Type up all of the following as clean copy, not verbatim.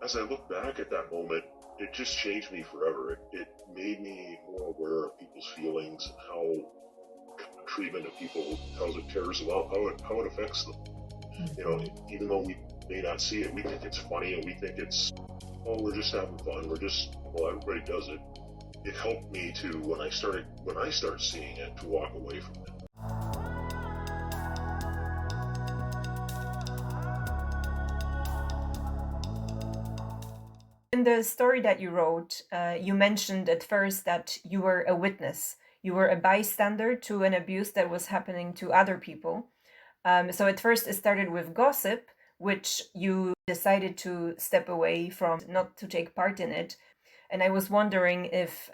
as I look back at that moment, it just changed me forever. It made me more aware of people's feelings and how treatment of people, how it cares about, how it affects them. You know, even though we may not see it, we think it's funny and we think it's, oh, we're just having fun. Well, everybody does it. It helped me to, when I started seeing it, to walk away from it. In the story that you wrote, you mentioned at first that you were a witness. You were a bystander to an abuse that was happening to other people. So at first it started with gossip, which you decided to step away from, not to take part in it. And I was wondering if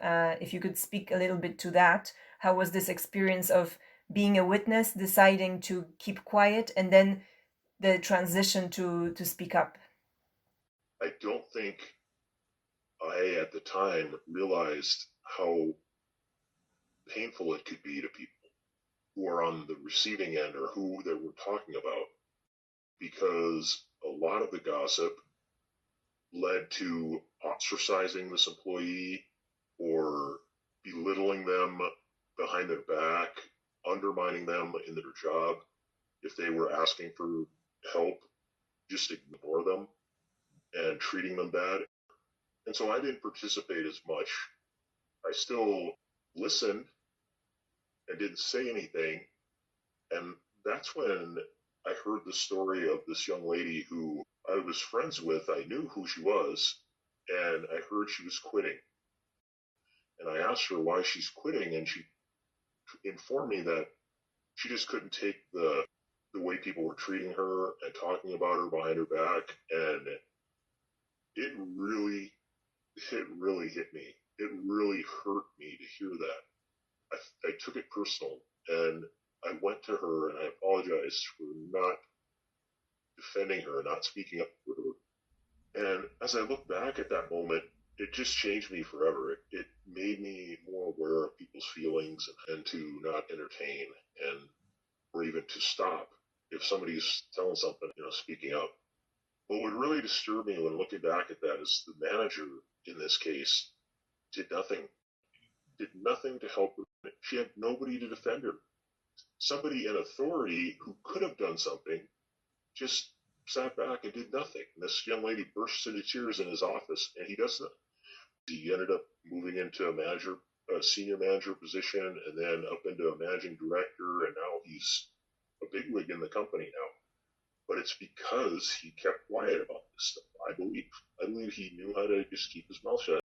you could speak a little bit to that. How was this experience of being a witness, deciding to keep quiet, and then the transition to speak up? I don't think I, at the time, realized how painful it could be to people who are on the receiving end or who they were talking about, because a lot of the gossip led to ostracizing this employee or belittling them behind their back, undermining them in their job. If they were asking for help, just ignore them and treating them bad. And so I didn't participate as much. I still listened and didn't say anything. And that's when I heard the story of this young lady who I was friends with. I knew who she was, and I heard she was quitting. And I asked her why she's quitting, and she informed me that she just couldn't take the way people were treating her and talking about her behind her back, and it really hit me. It really hurt me to hear that. I took it personal, and I went to her and I apologized for not defending her, not speaking up for her. And as I look back at that moment, it just changed me forever. It made me more aware of people's feelings and to not entertain and or even to stop if somebody's telling something, speaking up. What would really disturb me when looking back at that is the manager in this case did nothing, did nothing to help her. She had nobody to defend her. Somebody in authority who could have done something just sat back and did nothing. And this young lady bursts into tears in his office, and he does nothing. He ended up moving into a senior manager position, and then up into a managing director, and now he's a bigwig in the company now. But it's because he kept quiet about this stuff. I believe he knew how to just keep his mouth shut.